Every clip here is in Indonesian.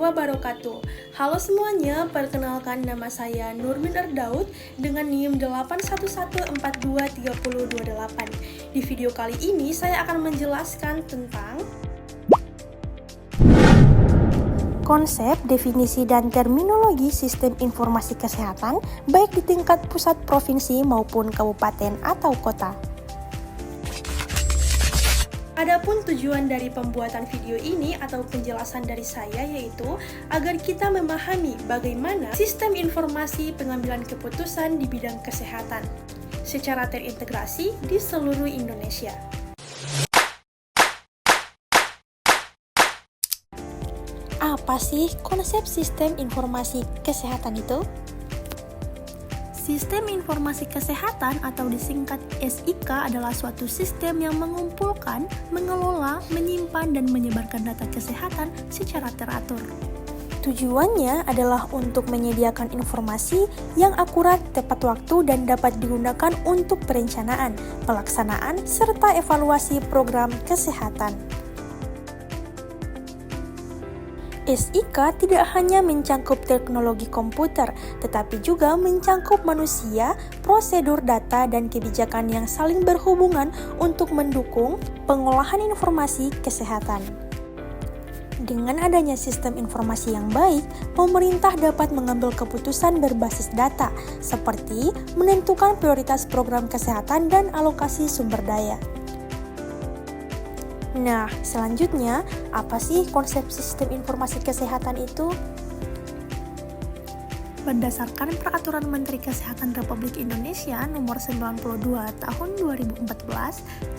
wabarakatuh. Halo semuanya, perkenalkan nama saya Nurmin Erdaud dengan NIM 811423028. Di video kali ini saya akan menjelaskan tentang konsep, definisi, dan terminologi sistem informasi kesehatan baik di tingkat pusat provinsi maupun kabupaten atau kota. Adapun tujuan dari pembuatan video ini atau penjelasan dari saya yaitu agar kita memahami bagaimana sistem informasi pengambilan keputusan di bidang kesehatan secara terintegrasi di seluruh Indonesia. Apa sih konsep sistem informasi kesehatan itu? Sistem informasi kesehatan atau disingkat SIK adalah suatu sistem yang mengumpulkan, mengelola, menyimpan, dan menyebarkan data kesehatan secara teratur. Tujuannya adalah untuk menyediakan informasi yang akurat, tepat waktu, dan dapat digunakan untuk perencanaan, pelaksanaan, serta evaluasi program kesehatan. SIK tidak hanya mencangkup teknologi komputer, tetapi juga mencangkup manusia, prosedur data, dan kebijakan yang saling berhubungan untuk mendukung pengolahan informasi kesehatan. Dengan adanya sistem informasi yang baik, pemerintah dapat mengambil keputusan berbasis data, seperti menentukan prioritas program kesehatan dan alokasi sumber daya. Nah, selanjutnya, apa sih konsep sistem informasi kesehatan itu? Berdasarkan Peraturan Menteri Kesehatan Republik Indonesia Nomor 92 Tahun 2014,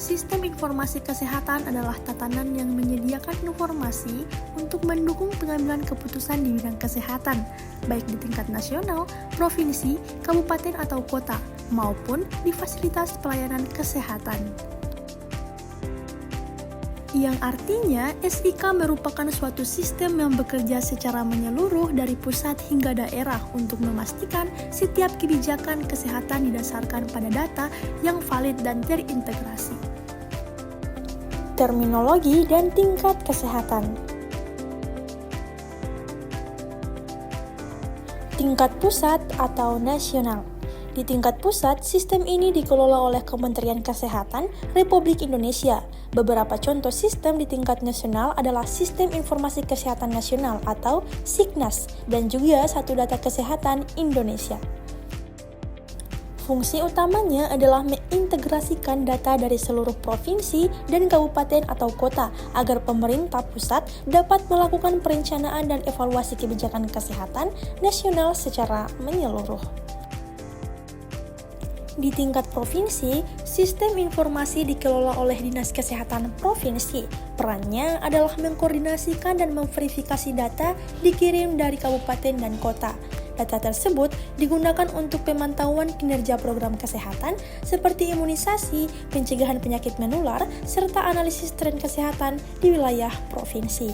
sistem informasi kesehatan adalah tatanan yang menyediakan informasi untuk mendukung pengambilan keputusan di bidang kesehatan, baik di tingkat nasional, provinsi, kabupaten atau kota, maupun di fasilitas pelayanan kesehatan. Yang artinya SIK merupakan suatu sistem yang bekerja secara menyeluruh dari pusat hingga daerah untuk memastikan setiap kebijakan kesehatan didasarkan pada data yang valid dan terintegrasi. Terminologi dan tingkat kesehatan. Tingkat pusat atau nasional. Di tingkat pusat, sistem ini dikelola oleh Kementerian Kesehatan Republik Indonesia. Beberapa contoh sistem di tingkat nasional adalah Sistem Informasi Kesehatan Nasional atau SIKNAS dan juga Satu Data Kesehatan Indonesia. Fungsi utamanya adalah mengintegrasikan data dari seluruh provinsi dan kabupaten atau kota agar pemerintah pusat dapat melakukan perencanaan dan evaluasi kebijakan kesehatan nasional secara menyeluruh. Di tingkat provinsi, sistem informasi dikelola oleh Dinas Kesehatan Provinsi. Perannya adalah mengkoordinasikan dan memverifikasi data dikirim dari kabupaten dan kota. Data tersebut digunakan untuk pemantauan kinerja program kesehatan seperti imunisasi, pencegahan penyakit menular, serta analisis tren kesehatan di wilayah provinsi.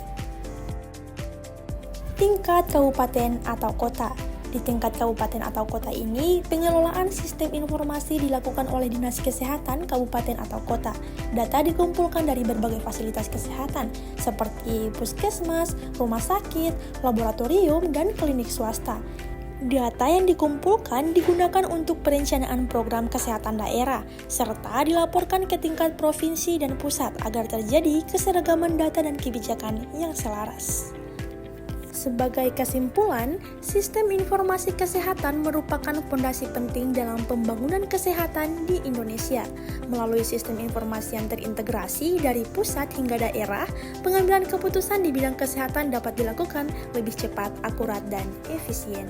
Tingkat kabupaten atau kota. Di tingkat kabupaten atau kota ini, pengelolaan sistem informasi dilakukan oleh Dinas Kesehatan Kabupaten atau Kota. Data dikumpulkan dari berbagai fasilitas kesehatan, seperti puskesmas, rumah sakit, laboratorium, dan klinik swasta. Data yang dikumpulkan digunakan untuk perencanaan program kesehatan daerah, serta dilaporkan ke tingkat provinsi dan pusat agar terjadi keseragaman data dan kebijakan yang selaras. Sebagai kesimpulan, sistem informasi kesehatan merupakan fondasi penting dalam pembangunan kesehatan di Indonesia. Melalui sistem informasi yang terintegrasi dari pusat hingga daerah, pengambilan keputusan di bidang kesehatan dapat dilakukan lebih cepat, akurat, dan efisien.